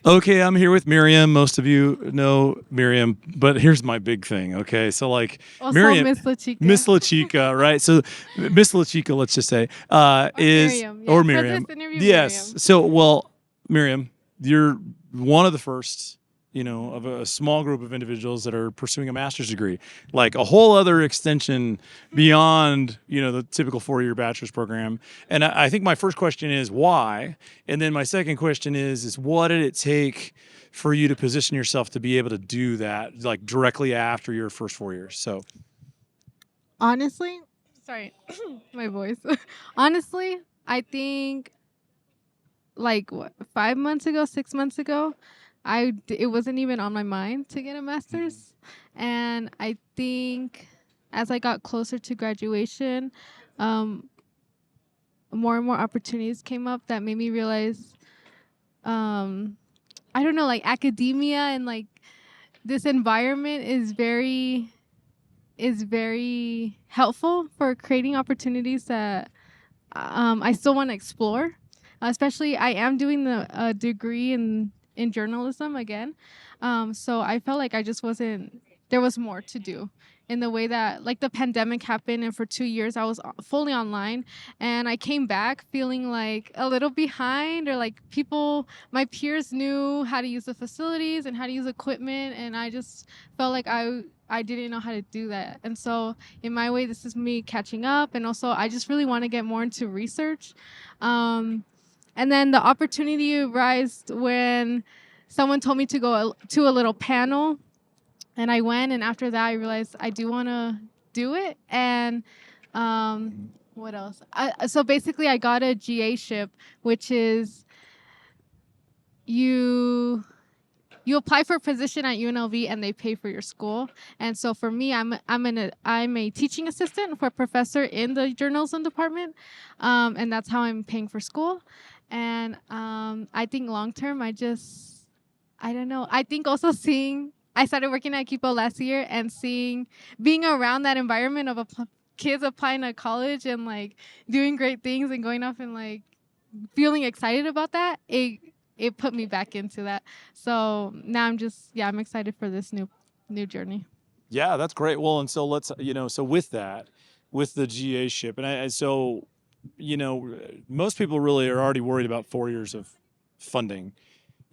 Okay, I'm here with Miriam. Most of you know Miriam, but here's my big thing. Okay, so like Also, Miriam, Miss La Chica. Miss La Chica, right? So Miss La Chica, let's just say, Or is Miriam. Yeah. or For Miriam. this interview, Yes. Miriam. So well, Miriam, you're one of the first, of a small group of individuals that are pursuing a master's degree, like a whole other extension beyond, the typical 4-year bachelor's program. And I think my first question is why, and then my second question is what did it take for you to position yourself to be able to do that, like directly after your first 4 years? So, Honestly, sorry, my voice. Honestly, I think like what 5 months ago, 6 months ago, it wasn't even on my mind to get a master's, and I think as I got closer to graduation, um, more and more opportunities came up that made me realize, um, I don't know, like academia and like this environment is very helpful for creating opportunities that I still want to explore. Especially, I am doing the degree in journalism again, so I felt like I just wasn't. There was more to do in the way that like the pandemic happened, and for 2 years I was fully online, and I came back feeling like a little behind, or like my peers knew how to use the facilities and how to use equipment, and I just felt like I didn't know how to do that. And so in my way, this is me catching up. And also, I just really want to get more into research. And then the opportunity arose when someone told me to go to a little panel. And I went. And after that, I realized I do want to do it. And what else? So basically, I got a GA ship, which is you apply for a position at UNLV and they pay for your school. And so for me, I'm a teaching assistant for a professor in the journalism department, and that's how I'm paying for school. And I think long term, I don't know. I think also I started working at Kipo last year, and being around that environment of kids applying to college and like doing great things and going off and like feeling excited about that, it put me back into that. So now I'm excited for this new journey. yeah, that's great. Well, and so let's, so with that, with the GA ship, so, most people really are already worried about 4 years of funding,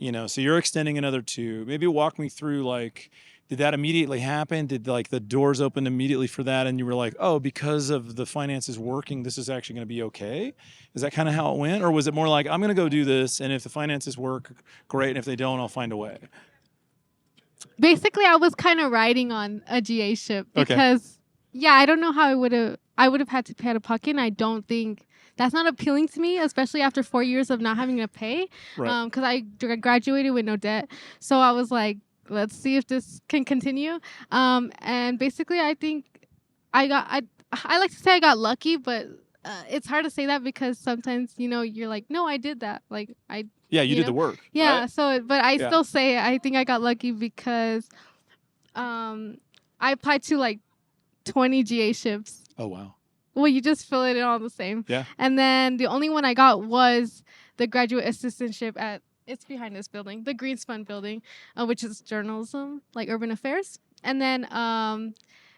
so you're extending another 2. Maybe walk me through, like, did that immediately happen? Did like the doors open immediately for that? And you were like, oh, because of the finances working, this is actually going to be okay. Is that kind of how it went? Or was it more like, I'm going to go do this, and if the finances work, great. And if they don't, I'll find a way. Basically, I was kind of riding on a GA ship Okay. because, yeah, I don't know how I would have had to pay out of pocket. And I don't think that's not appealing to me, especially after 4 years of not having to pay. Right. Because I graduated with no debt. So I was like, let's see if this can continue. And basically, I think I like to say I got lucky, but it's hard to say that because sometimes, you're like, no, I did that. Like, Yeah, you did the work. yeah. Right? So, but I Yeah. still say I think I got lucky because I applied to like 20 GA ships. Oh, wow. Well, you just fill it in all the same. Yeah. And then the only one I got was the graduate assistantship it's behind this building, the Greenspun building, which is journalism, like urban affairs. And then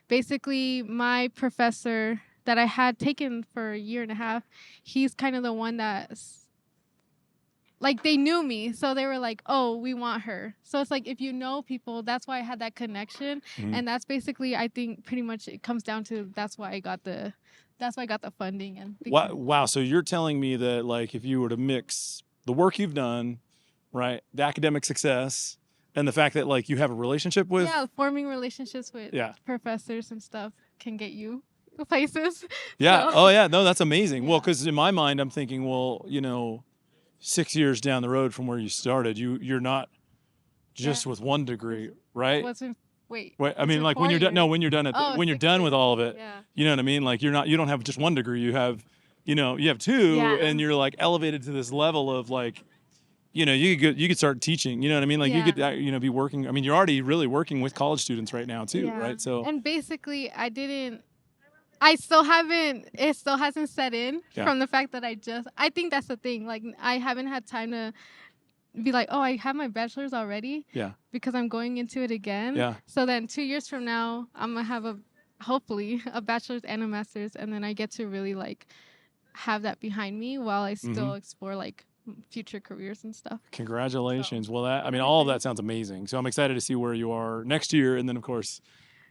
basically my professor that I had taken for a year and a half, he's kind of the one that's like, they knew me, so they were like, oh, we want her. So it's like, if you know people, that's why I had that connection. Mhm. And that's basically, I think pretty much it comes down to that's why I got the funding. And Wow. So you're telling me that, like, if you were to mix the work you've done, right, the academic success, and the fact that, like, you have a relationship with, yeah, forming relationships with Yeah. professors and stuff can get you places. Yeah. So- Oh, yeah. No, that's amazing. Well, Yeah. because in my mind, I'm thinking, well, 6 years down the road from where you started, you're not just Yeah. with one degree, right? What's in Wait. Wait, I it's mean, been like when 4 you're done. No, years. when you're done when you're 6 done with years. all of it, Yeah. you know what I mean? Like you don't have just one degree. You have, you have 2, Yeah. and you're like elevated to this level of like, you could start teaching. You know what I mean? Like you Yeah. could, be working. I mean, you're already really working with college students right now too, Yeah. right? So And basically, it still hasn't set in Yeah. from the fact that I think that's the thing. Like, I haven't had time to be like, oh, I have my bachelor's already. Yeah. Because I'm going into it again. Yeah. So then 2 years from now, I'm gonna have hopefully a bachelor's and a master's, and then I get to really like have that behind me while I still explore like future careers and stuff. Congratulations. So, Well, I mean, yeah, all of that thanks. sounds amazing. So I'm excited to see where you are next year, and then of course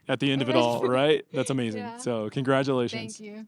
at the end of it all, right? That's amazing. Yeah. So Thank congratulations. you.